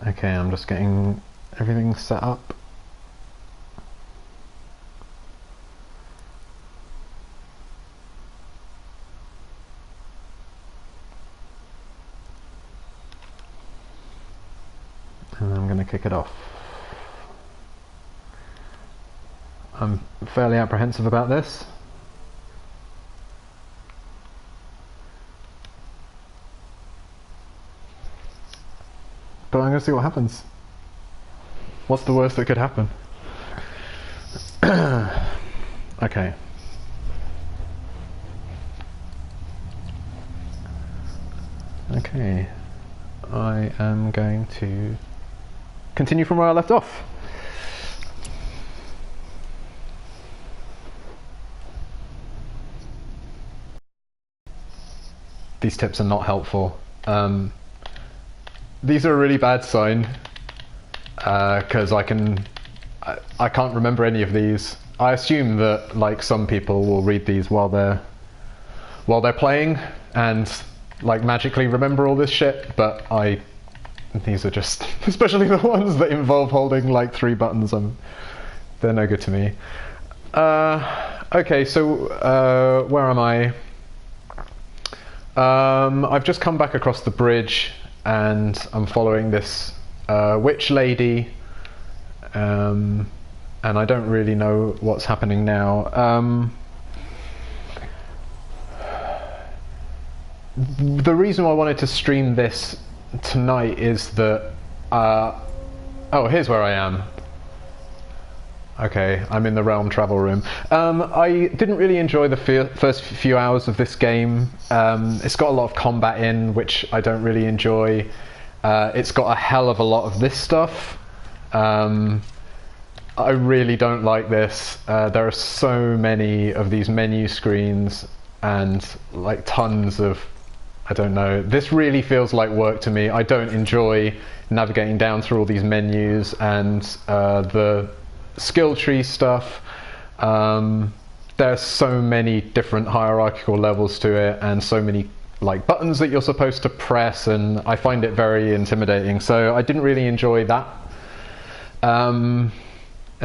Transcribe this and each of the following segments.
Okay, I'm just getting everything set up. And I'm going to kick it off. I'm fairly apprehensive about this. But I'm going to see what happens. What's the worst that could happen? Okay. Okay. I am going to continue from where I left off. These tips are not helpful. These are a really bad sign because I can't remember any of these. I assume that like some people will read these while they're playing and like magically remember all this shit, but these are just, especially the ones that involve holding like 3 buttons, they're no good to me. Okay, so where am I? I've just come back across the bridge and I'm following this witch lady, and I don't really know what's happening now. The reason why I wanted to stream this tonight is that oh, here's where I am. Okay, I'm in the Realm travel room. I didn't really enjoy the first few hours of this game. It's got a lot of combat in, which I don't really enjoy. It's got a hell of a lot of this stuff. I really don't like this. There are so many of these menu screens and like tons of, I don't know, this really feels like work to me. I don't enjoy navigating down through all these menus and the skill tree stuff. There's so many different hierarchical levels to it and so many like buttons that you're supposed to press, and I find it very intimidating, so I didn't really enjoy that. I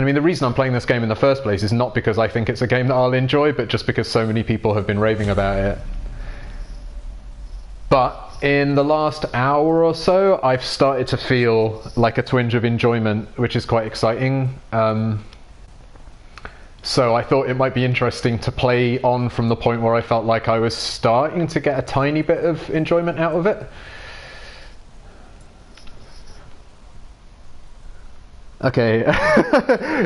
mean, the reason I'm playing this game in the first place is not because I think it's a game that I'll enjoy, but just because so many people have been raving about it. But in the last hour or so, I've started to feel like a twinge of enjoyment, which is quite exciting. So I thought it might be interesting to play on from the point where I felt like I was starting to get a tiny bit of enjoyment out of it. Okay,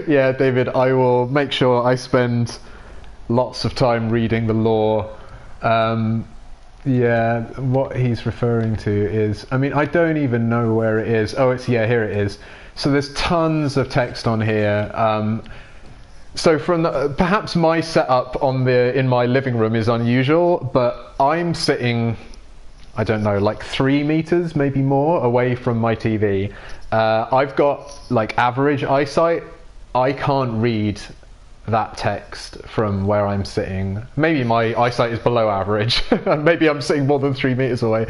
yeah, David, I will make sure I spend lots of time reading the lore. Yeah, what he's referring to is, I mean, I don't even know where it is. Oh, yeah, here it is. So there's tons of text on here. So from perhaps my setup in my living room is unusual, but I'm sitting, I don't know, like 3 meters, maybe more, away from my TV. I've got like average eyesight. I can't read that text from where I'm sitting. Maybe my eyesight is below average. Maybe I'm sitting more than 3 meters away.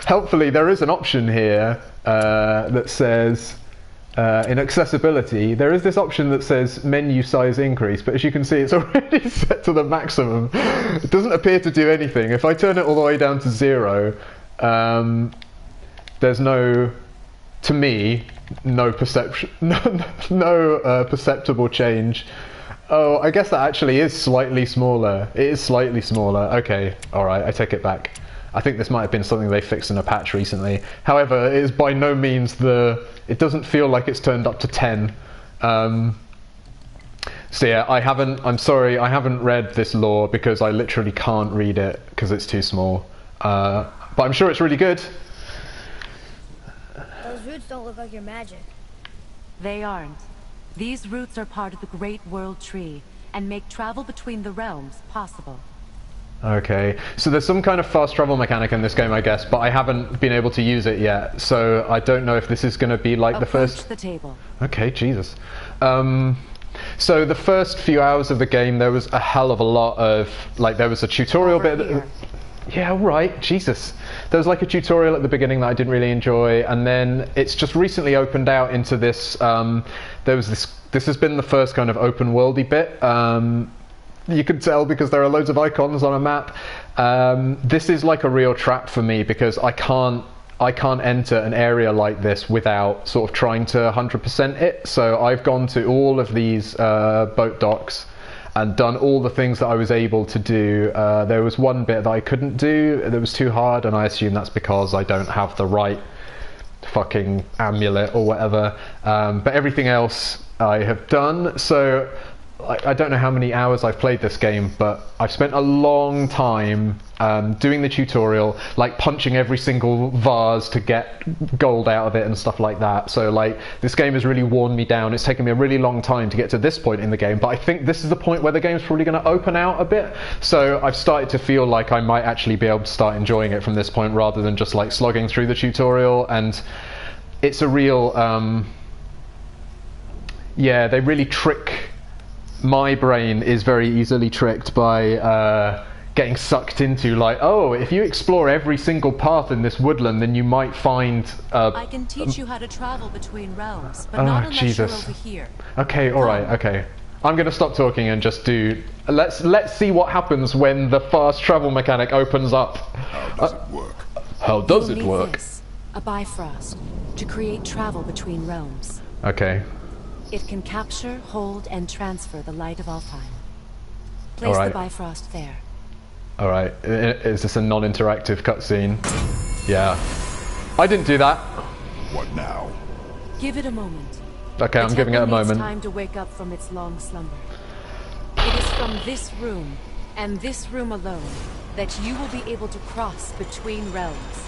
Helpfully, there is an option here that says, in accessibility, there is this option that says menu size increase, but as you can see, it's already set to the maximum. It doesn't appear to do anything. If I turn it all the way down to 0, there's no, to me, no perception, no perceptible change. Oh, I guess that actually is slightly smaller. It is slightly smaller. Okay, alright, I take it back. I think this might have been something they fixed in a patch recently. However, it is by no means it doesn't feel like it's turned up to 10. So yeah, I'm sorry, I haven't read this lore because I literally can't read it because it's too small. But I'm sure it's really good. Those roots don't look like your magic. They aren't. These roots are part of the Great World Tree and make travel between the realms possible. Okay, so there's some kind of fast travel mechanic in this game, I guess, but I haven't been able to use it yet, so I don't know if this is going to be like the first... the table. Okay, Jesus. So the first few hours of the game, there was a hell of a lot of... Like, there was a tutorial bit... Yeah, right, Jesus. there was like a tutorial at the beginning that I didn't really enjoy, and then it's just recently opened out into this. There was this. This has been the first kind of open worldy bit. You can tell because there are loads of icons on a map. This is like a real trap for me because I can't enter an area like this without sort of trying to 100% it. So I've gone to all of these boat docks and done all the things that I was able to do. There was one bit that I couldn't do, that was too hard, and I assume that's because I don't have the right fucking amulet or whatever. But everything else I have done. So I don't know how many hours I've played this game, but I've spent a long time doing the tutorial, like punching every single vase to get gold out of it and stuff like that. So like this game has really worn me down. It's taken me a really long time to get to this point in the game, but I think this is the point where the game's probably going to open out a bit. So I've started to feel like I might actually be able to start enjoying it from this point rather than just like slogging through the tutorial. And it's a real yeah, they really trick. My brain is very easily tricked by getting sucked into like, oh, if you explore every single path in this woodland, then you might find I can teach you how to travel between realms, but not unless Jesus. you're over here. Okay, alright, okay. I'm gonna stop talking and just do let's see what happens when the fast travel mechanic opens up. How does it work? How does You'll it need work? this, a Bifrost, to create travel between realms. Okay. It can capture, hold, and transfer the light of Alfheim. Place Alright. the Bifrost there. Alright. Is this a non-interactive cutscene? Yeah. I didn't do that. What now? Give it a moment. Okay, I'm giving it a temple needs moment. time to wake up from its long slumber. It is from this room, and this room alone, that you will be able to cross between realms.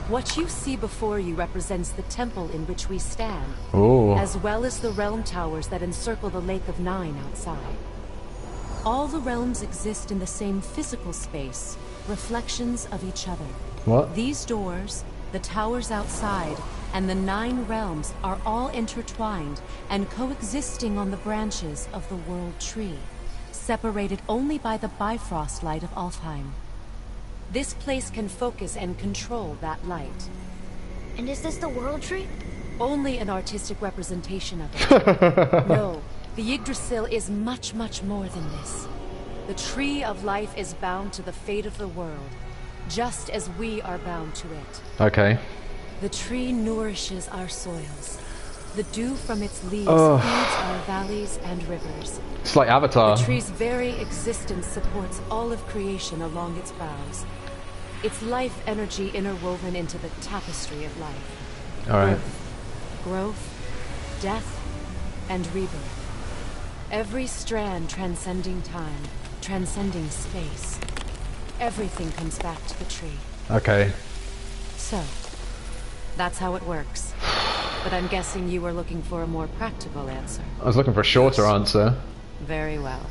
What you see before you represents the temple in which we stand, Ooh. as well as the realm towers that encircle the Lake of Nine outside. All the realms exist in the same physical space, reflections of each other. What? These doors, the towers outside, and the 9 realms are all intertwined and coexisting on the branches of the World Tree, separated only by the Bifrost light of Alfheim. This place can focus and control that light. And is this the World Tree? Only an artistic representation of it. No, the Yggdrasil is much, much more than this. The Tree of Life is bound to the fate of the world, just as we are bound to it. Okay. The tree nourishes our soils. The dew from its leaves Ugh. feeds our valleys and rivers. It's like Avatar. The tree's very existence supports all of creation along its boughs. Its life energy interwoven into the tapestry of life. Alright. Growth, death, and rebirth. Every strand transcending time, transcending space. Everything comes back to the tree. Okay. So, that's how it works. But I'm guessing you were looking for a more practical answer. I was looking for a shorter answer. Very well.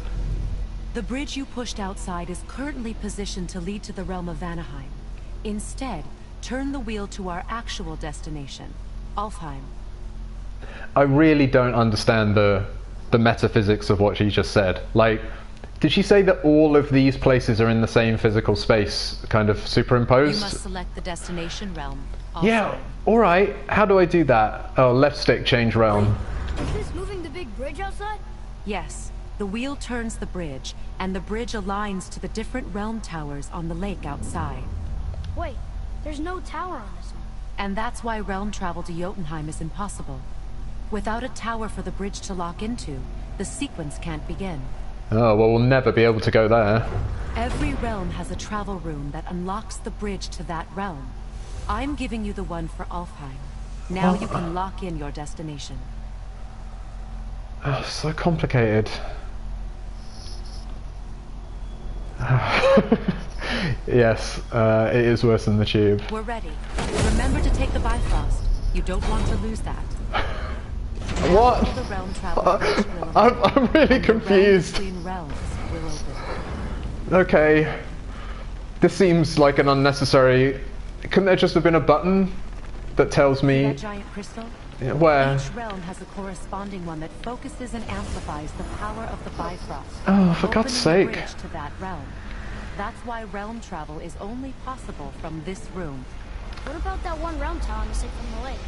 The bridge you pushed outside is currently positioned to lead to the realm of Vanaheim. Instead, turn the wheel to our actual destination, Alfheim. I really don't understand the metaphysics of what she just said. Like, did she say that all of these places are in the same physical space, kind of superimposed? You must select the destination realm, Alfheim. Yeah, alright. How do I do that? Oh, left stick, change realm. Is this moving the big bridge outside? Yes, the wheel turns the bridge, and the bridge aligns to the different realm towers on the lake outside. Wait, there's no tower on this one. And that's why realm travel to Jotunheim is impossible. Without a tower for the bridge to lock into, the sequence can't begin. Oh, well, we'll never be able to go there. Every realm has a travel room that unlocks the bridge to that realm. I'm giving you the one for Alfheim. Now you can lock in your destination. Oh, so complicated. Yes, it is worse than the tube. We're ready. Remember to take the Bifrost. You don't want to lose that. What? The realm travel bridge will I'm really and the realm confused. between realms will open. Okay. This seems like an unnecessary... Couldn't there just have been a button that tells me... That giant crystal? Where? Each realm has a corresponding one that focuses and amplifies the power of the Bifrost. Oh, for God's opening the sake. bridge to that realm. That's why realm travel is only possible from this room. What about that one realm tower missing from the lake?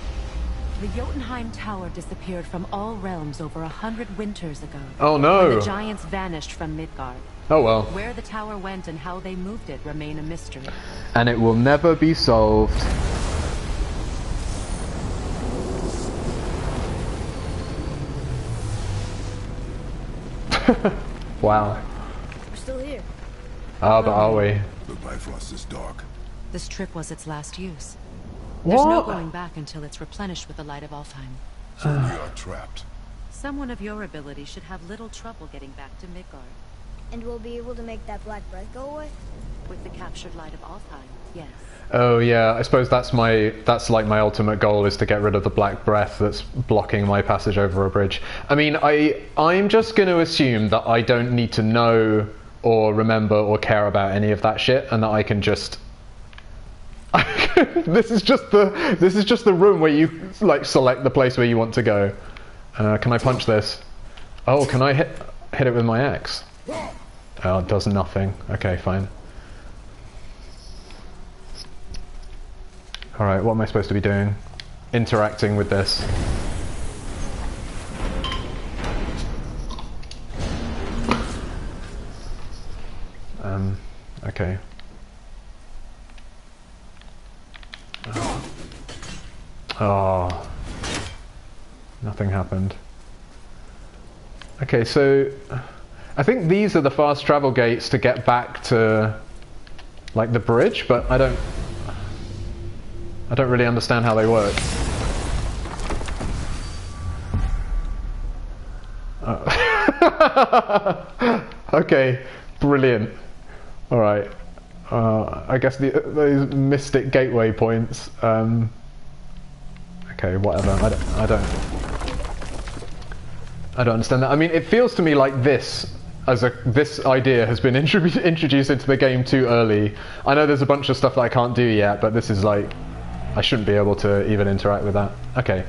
The Jotunheim Tower disappeared from all realms over 100 winters ago. Oh When no. the giants vanished from Midgard. Oh well. Where the tower went and how they moved it remain a mystery. And it will never be solved. Wow. We're still here. Ah, but are we? The Bifrost is dark. This trip was its last use. There's no What? going back until it's replenished with the light of Alfheim. So we are trapped. Someone of your ability should have little trouble getting back to Midgard. And we'll be able to make that black breath go away? With the captured light of Alfheim, yes. Oh yeah, I suppose that's like my ultimate goal, is to get rid of the black breath that's blocking my passage over a bridge. I mean, I'm just going to assume that I don't need to know or remember or care about any of that shit, and that I can just this is just the room where you like select the place where you want to go. Can I punch this? Oh, can I hit it with my axe? Oh, it does nothing. Okay, fine. Alright, what am I supposed to be doing? Interacting with this. Okay. Oh. Nothing happened. Okay, so I think these are the fast travel gates to get back to like the bridge, but I don't really understand how they work. Okay, brilliant. All right. I guess those mystic gateway points. Okay, whatever. I don't understand that. I mean, it feels to me like this idea has been introduced into the game too early. I know there's a bunch of stuff that I can't do yet, but this is like, I shouldn't be able to even interact with that. Okay.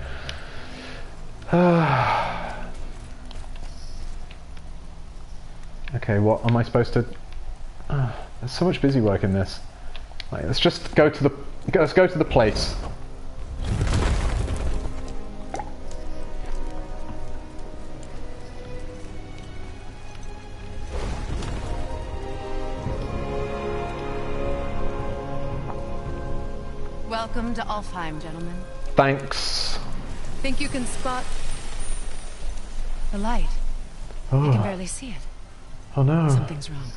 Okay, what am I supposed to... there's so much busy work in this. Like, let's just go to the place. Welcome to Alfheim, gentlemen. Thanks. Think you can spot the light? I can barely see it. Oh no. Something's wrong.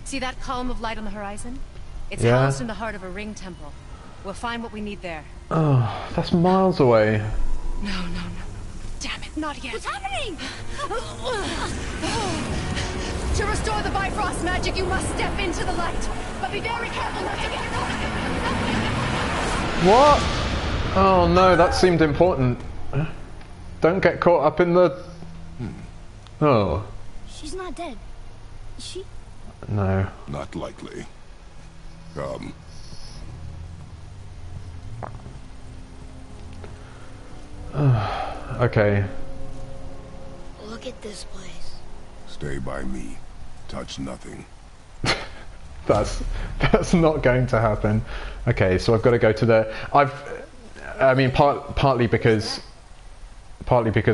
See that column of light on the horizon? It's Yeah. housed in the heart of a ring temple. We'll find what we need there. Oh, that's miles away. No. Damn it, not yet. What's happening? To restore the Bifrost magic, you must step into the light. But be very careful not to get caught. What? Oh no, that seemed important. Don't get caught up in the... Oh. She's not dead. Is she? No. Not likely. Come. Okay. Look at this place. Stay by me. Touch nothing. That's not going to happen. Okay, so I've got to go to the... partly because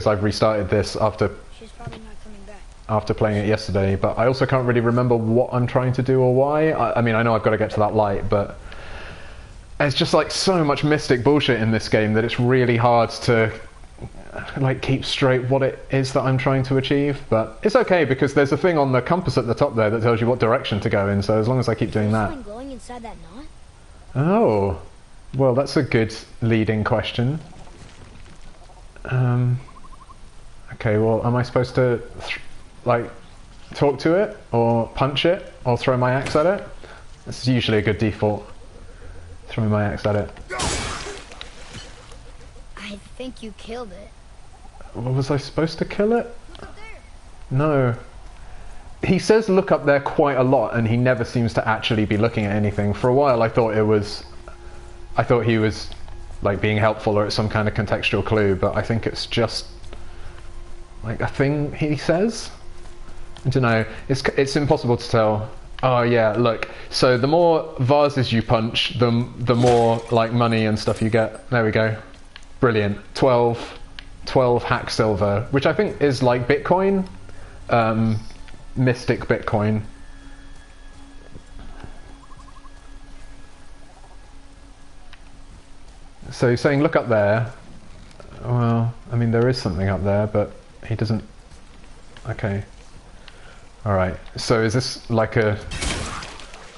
I've restarted this after She's probably not coming back. playing it yesterday, but I also can't really remember what I'm trying to do or why. I mean, I know I've got to get to that light, but it's just like so much mystic bullshit in this game that it's really hard to like keep straight what it is that I'm trying to achieve. But it's okay because there's a thing on the compass at the top there that tells you what direction to go in, so as long as I keep doing that. Something glowing inside that knot? Oh, well, that's a good leading question. Okay, well, am I supposed to like talk to it or punch it or throw my axe at it? That's usually a good default. Throw my axe at it. I think you killed it. Well, was I supposed to kill it? Look up there. No. He says look up there quite a lot, and he never seems to actually be looking at anything. For a while, I thought he was like being helpful or it's some kind of contextual clue, but I think it's just like a thing he says. I don't know. It's impossible to tell. Oh yeah, look. So the more vases you punch, the more like money and stuff you get. There we go. Brilliant. 12 hack silver, which I think is like Bitcoin, mystic Bitcoin. So he's saying, look up there. Well, I mean, there is something up there, but he doesn't. Okay. Alright, so is this like a...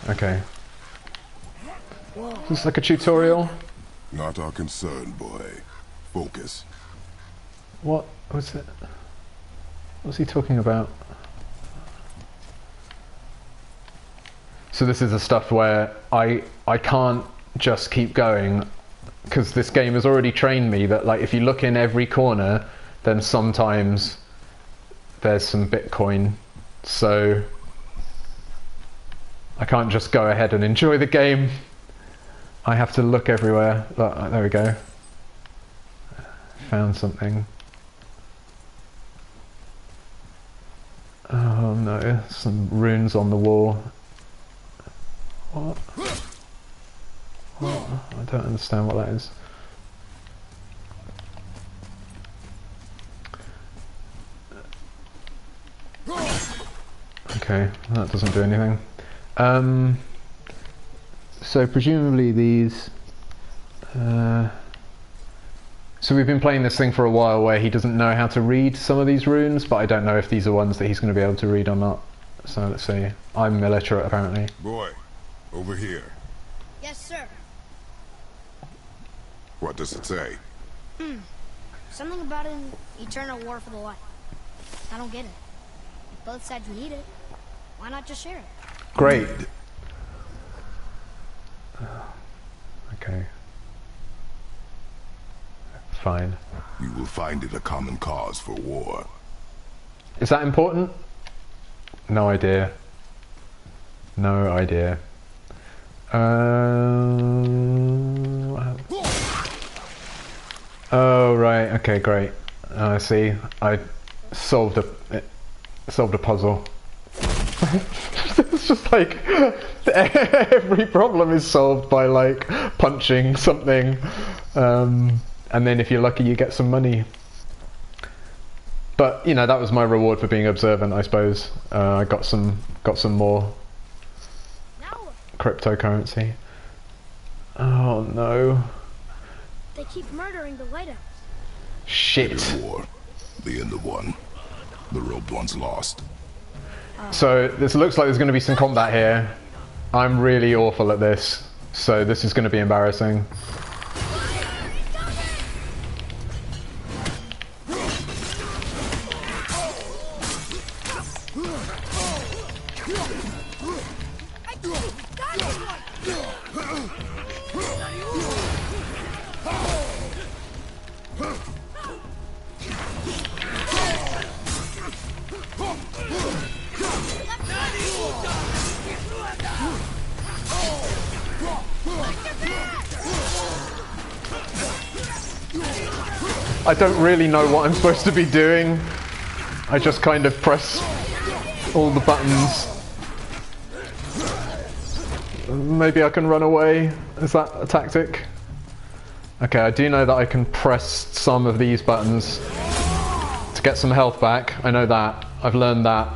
Okay. Is this like a tutorial? Not our concern, boy. Focus. What was it? What's he talking about? So this is the stuff where I can't just keep going, because this game has already trained me that like if you look in every corner, then sometimes there's some Bitcoin. So I can't just go ahead and enjoy the game. I have to look everywhere. Look, there we go. Found something. Oh no, some runes on the wall. What? What? I don't understand what that is. Okay, that doesn't do anything. So presumably these... so we've been playing this thing for a while where he doesn't know how to read some of these runes, but I don't know if these are ones that he's going to be able to read or not. So let's see. I'm illiterate apparently. Boy, over here. Yes, sir. What does it say? Something about an eternal war for the light. I don't get it. If both sides need it, why not just share it? Great. Okay. Fine. You will find it a common cause for war. Is that important? No idea. No idea. Oh right. Okay, great. I see. I solved a puzzle. It's just like every problem is solved by like punching something, and then if you're lucky, you get some money. But you know, that was my reward for being observant, I suppose. I got some more cryptocurrency. Oh no. They keep murdering the lighthouse. Shit. War. The end of one. The robed one's lost. So this looks like there's going to be some combat here. I'm really awful at this, so this is going to be embarrassing. I don't really know what I'm supposed to be doing. I just kind of press all the buttons. Maybe I can run away. Is that a tactic? Okay, I do know that I can press some of these buttons to get some health back. I know that. I've learned that.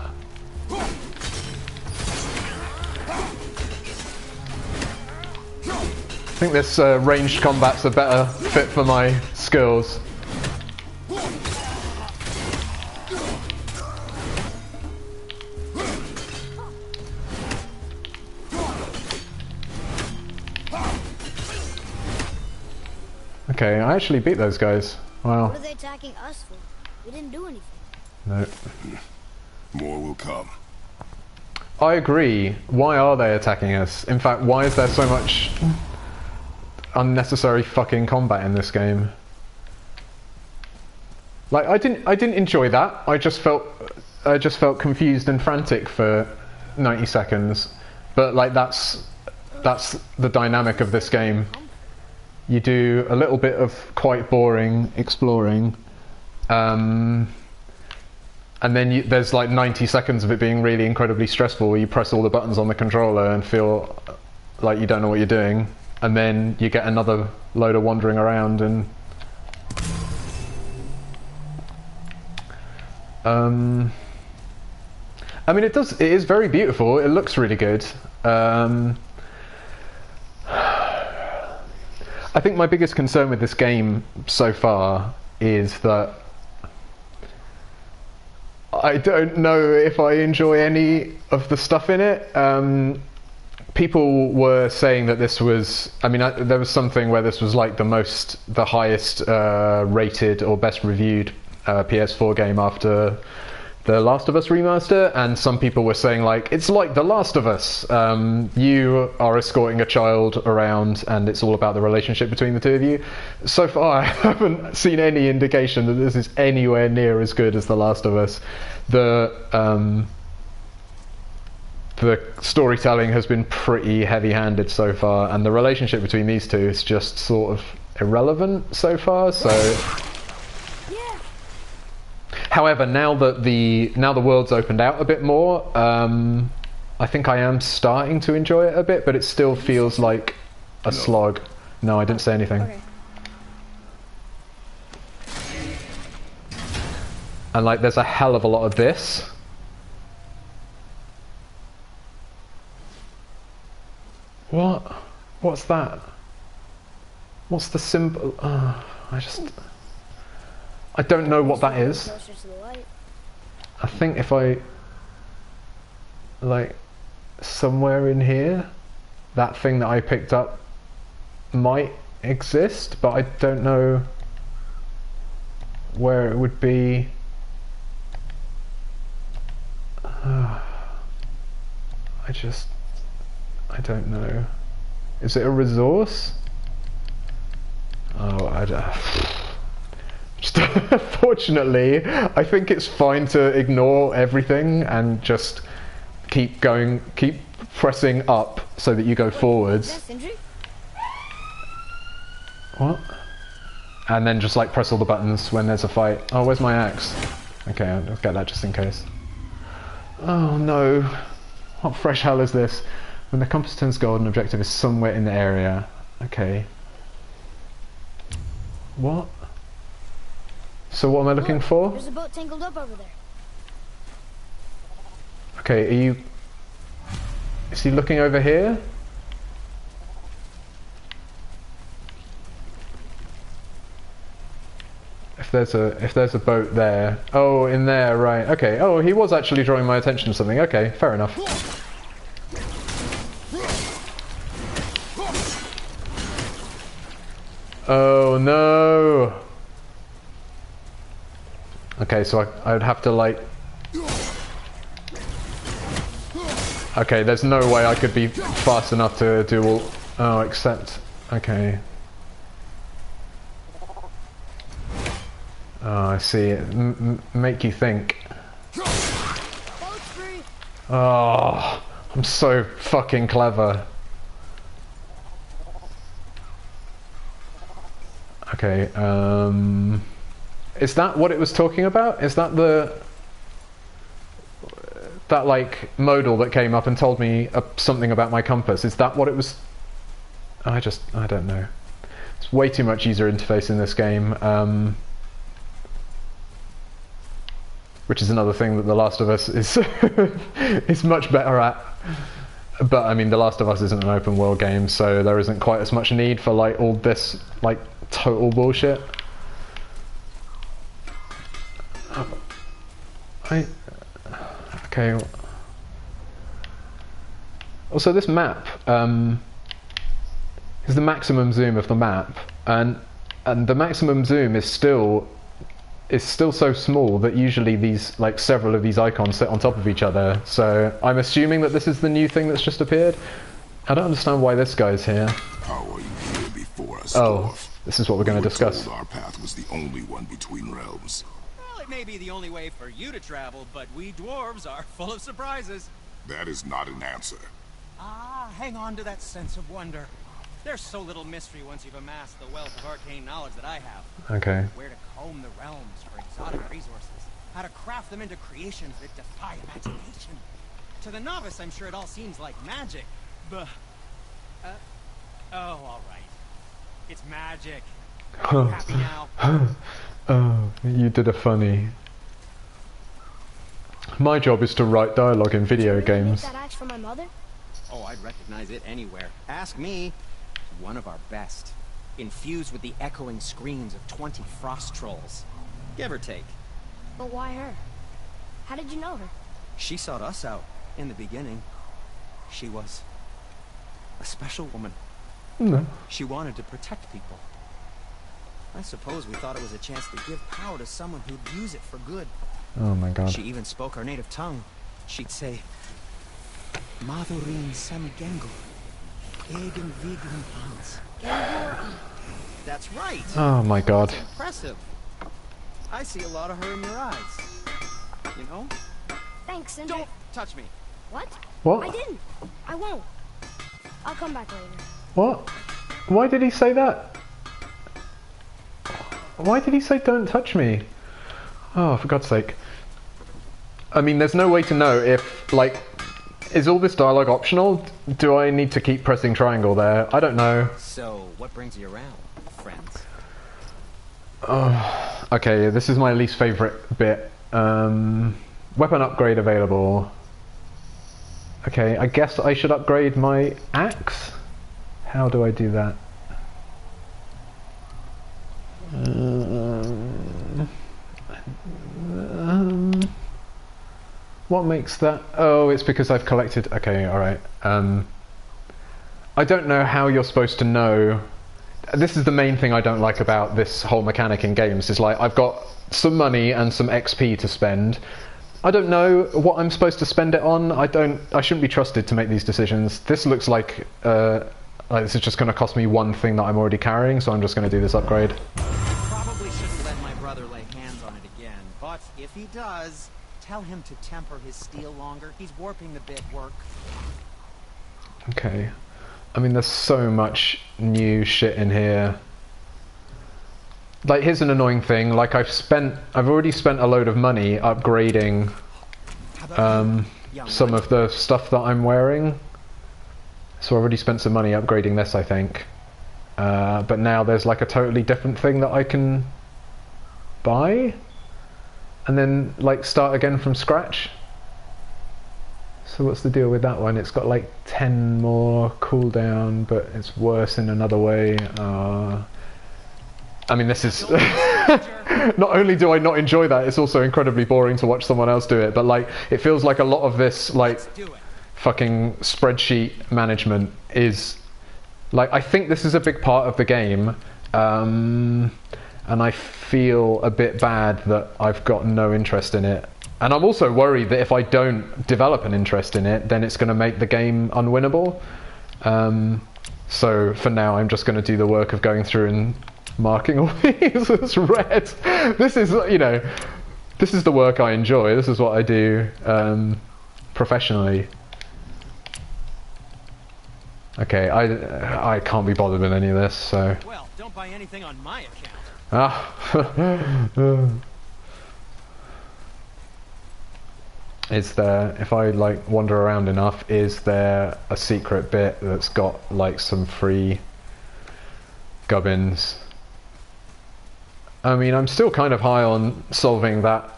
I think this ranged combat's a better fit for my skills. Okay, I actually beat those guys. Wow. What are they attacking us for? We didn't do anything. No. More will come. I agree. Why are they attacking us? In fact, why is there so much unnecessary fucking combat in this game? Like, I didn't enjoy that. I just felt confused and frantic for 90 seconds. But like that's the dynamic of this game. You do a little bit of quite boring exploring, and and then there's like 90 seconds of it being really incredibly stressful where you press all the buttons on the controller and feel like you don't know what you're doing, and then you get another load of wandering around and I mean, it is very beautiful. It looks really good. I think my biggest concern with this game so far is that I don't know if I enjoy any of the stuff in it. People were saying that this was, I mean, there was something where this was like the highest rated or best reviewed PS4 game after The Last of Us remaster, and some people were saying like, it's like The Last of Us. You are escorting a child around and it's all about the relationship between the two of you. So far I haven't seen any indication that this is anywhere near as good as The Last of Us. The storytelling has been pretty heavy-handed so far, and the relationship between these two is just sort of irrelevant so far, so... However, now that the world's opened out a bit more, I think I am starting to enjoy it a bit, but it still feels like a slog. No, I didn't say anything. Okay. And like, there's a hell of a lot of this. What? What's that? What's the symbol? I don't know what that is. Closer to the light. I think if I, like, somewhere in here, that thing that I picked up might exist, but I don't know where it would be. I don't know. Is it a resource? Oh, fortunately, I think it's fine to ignore everything and just keep going, keep pressing up so that you go forwards. Is that Sindri? What? And then just like press all the buttons when there's a fight. Oh, where's my axe? Okay, I'll get that just in case. Oh no. What fresh hell is this? When the compass turns gold, an objective is somewhere in the area. Okay. What? So what am I looking for? There's a boat tangled up over there. Okay, are you... Is he looking over here? If there's a boat there... Oh, in there, right, okay. Oh, he was actually drawing my attention to something. Okay, fair enough. Oh, no! Okay, so I'd have to like... Okay, there's no way I could be fast enough to do all... Oh, except... Okay. Oh, I see. It make you think. Boat's free. Oh, I'm so fucking clever. Okay, is that what it was talking about? Is that that like modal that came up and told me something about my compass? Is that what it was? I don't know. It's way too much user interface in this game, which is another thing that The Last of Us is is much better at. But I mean, The Last of Us isn't an open world game, so there isn't quite as much need for like all this like total bullshit. Okay. Also, this map is the maximum zoom of the map, and the maximum zoom is still so small that usually these like several of these icons sit on top of each other. So I'm assuming that this is the new thing that's just appeared. I don't understand why this guy's here. How are you here before us? Oh, this is what we're going to discuss. Our path was the only one between realms. Well, it may be the only way for you to travel, but we dwarves are full of surprises. That is not an answer. Ah, hang on to that sense of wonder. There's so little mystery once you've amassed the wealth of arcane knowledge that I have. Okay. Where to comb the realms for exotic resources. how to craft them into creations that defy imagination. To the novice, I'm sure it all seems like magic, but... oh, all right. It's magic. Are you happy now? Oh, you did a funny. My job is to write dialogue in video Did you really make games. that axe for my mother? Oh, I'd recognize it anywhere. Ask me. One of our best. Infused with the echoing screams of 20 frost trolls. Give or take. But why her? How did you know her? She sought us out in the beginning. She was a special woman. No. She wanted to protect people. I suppose we thought it was a chance to give power to someone who'd use it for good. Oh my god. She even spoke our native tongue. She'd say, Madurin Samigengo, Egen Vigrin Hans. That's right. Oh my god. Impressive. I see a lot of her in your eyes. You know? Thanks, Sindri. Don't touch me. What? What? I didn't. I won't. I'll come back later. What? Why did he say that? Why did he say don't touch me? Oh, for God's sake. I mean, there's no way to know if, like, is all this dialogue optional? Do I need to keep pressing triangle there? I don't know. So, what brings you around, friends? Oh, okay, this is my least favourite bit. Weapon upgrade available. Okay, I guess I should upgrade my axe? How do I do that? What makes that? Oh, it's because I've collected. Okay, alright. I don't know how you're supposed to know. This is the main thing I don't like about this whole mechanic in games, is like, I've got some money and some XP to spend. I don't know what I'm supposed to spend it on. I shouldn't be trusted to make these decisions. This looks like this is just going to cost me one thing that I'm already carrying, so I'm just going to do this upgrade. Probably shouldn't let my brother lay hands on it again, but if he does, tell him to temper his steel longer. He's warping the bit work. Okay. I mean, there's so much new shit in here. Like, here's an annoying thing. Like, I've already spent a load of money upgrading some of the stuff that I'm wearing. So I already spent some money upgrading this, I think. But now there's like a totally different thing that I can buy and then like start again from scratch. So what's the deal with that one? It's got like 10 more cooldown, but it's worse in another way. I mean, this is... Not only do I not enjoy that, it's also incredibly boring to watch someone else do it, but like, it feels like a lot of this, like, fucking spreadsheet management is... Like, I think this is a big part of the game, and I feel a bit bad that I've got no interest in it. And I'm also worried that if I don't develop an interest in it, then it's going to make the game unwinnable. So for now, I'm just going to do the work of going through and marking all these as red. This is, you know, this is the work I enjoy. This is what I do professionally. Okay, I can't be bothered with any of this, so... Well, don't buy anything on my account. Ah. Is there, if I like wander around enough, is there a secret bit that's got like some free gubbins? I mean, I'm still kind of high on solving that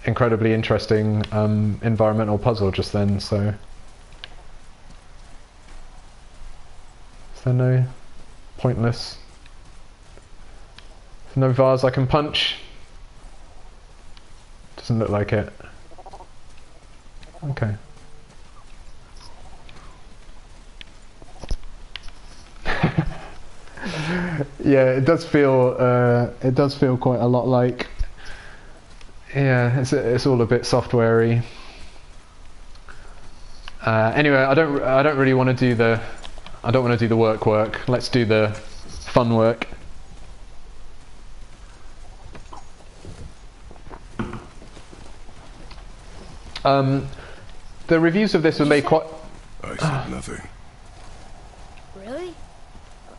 incredibly interesting environmental puzzle just then, so... Is there no pointless? No vase I can punch? Doesn't look like it. Okay. Yeah, it does feel quite a lot like, yeah, it's all a bit software-y. Anyway, I don't really want to do the work. Let's do the fun work. The reviews of this were made quite... I said nothing. Really?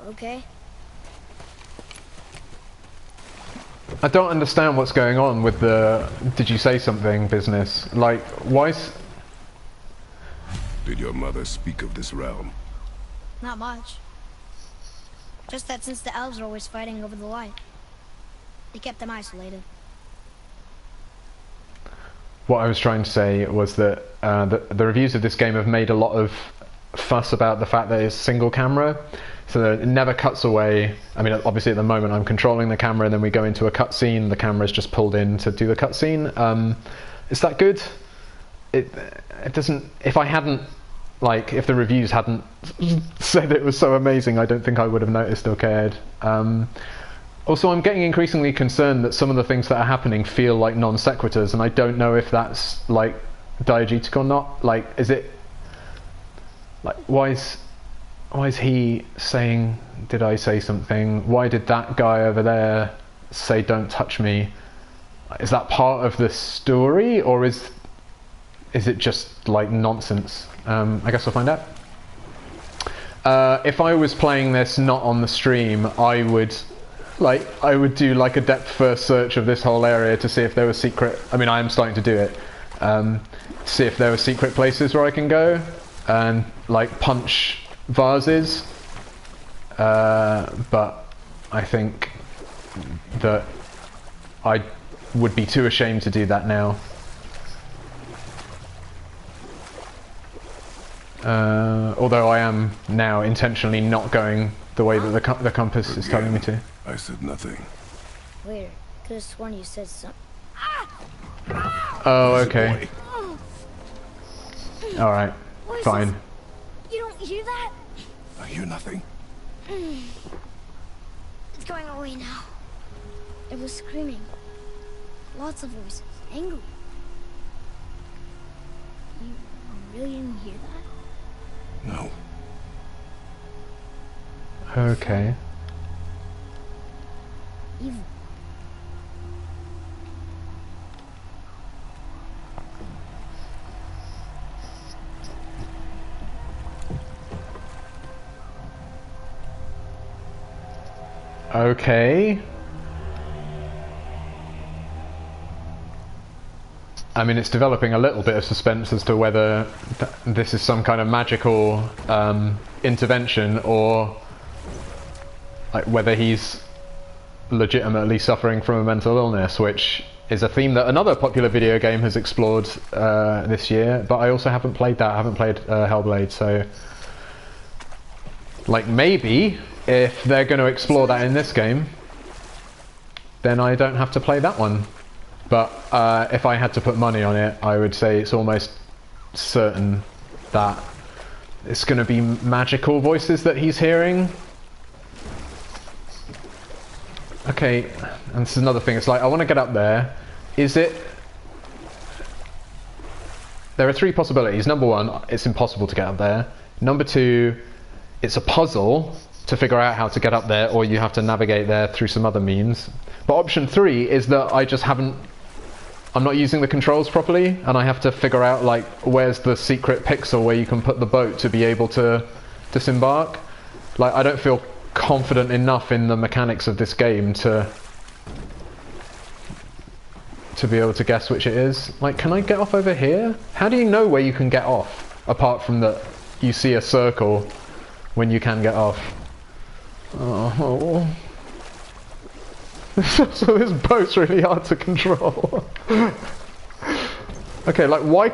Okay. I don't understand what's going on with the "did you say something" business. Like, why's... Did your mother speak of this realm? Not much. Just that since the elves are always fighting over the light, they kept them isolated. What I was trying to say was that the reviews of this game have made a lot of fuss about the fact that it's single camera, so that it never cuts away. I mean, obviously at the moment I'm controlling the camera, and then we go into a cutscene, the camera's just pulled in to do the cutscene. Is that good? It doesn't... If I hadn't... Like, if the reviews hadn't said it was so amazing, I don't think I would have noticed or cared. Also, I'm getting increasingly concerned that some of the things that are happening feel like non sequiturs, and I don't know if that's, like, diegetic or not. Like, is it... Like, why is he saying, "Did I say something"? Why did that guy over there say "don't touch me"? Is that part of the story, or is it just, like, nonsense? I guess we'll find out. If I was playing this not on the stream, I would do like a depth first search of this whole area to see if there were secret... I mean, I am starting to do it. See if there were secret places where I can go and, like, punch vases. But I think that I would be too ashamed to do that now. Although I am now intentionally not going the way that the compass is telling me to. I said nothing. Weird. Could have sworn you said something. Oh, okay. Alright, fine. You don't hear that? I hear nothing. It's going away now. It was screaming. Lots of voices. Angry. You really didn't hear that? No. Okay. Evil. Okay. I mean, it's developing a little bit of suspense as to whether this is some kind of magical intervention, or like whether he's legitimately suffering from a mental illness, which is a theme that another popular video game has explored this year, but I also haven't played that. I haven't played Hellblade, so like maybe if they're going to explore that in this game, then I don't have to play that one. But if I had to put money on it, I would say it's almost certain that it's going to be magical voices that he's hearing. Okay, and this is another thing. It's like, I want to get up there. Is it... There are three possibilities. Number one, it's impossible to get up there. Number two, it's a puzzle to figure out how to get up there, or you have to navigate there through some other means. But option three is that I just haven't... I'm not using the controls properly, and I have to figure out, like, where's the secret pixel where you can put the boat to be able to disembark. Like, I don't feel confident enough in the mechanics of this game to be able to guess which it is. Like, can I get off over here? How do you know where you can get off, apart from that you see a circle when you can get off? Oh. So this boat's really hard to control. Okay, like, why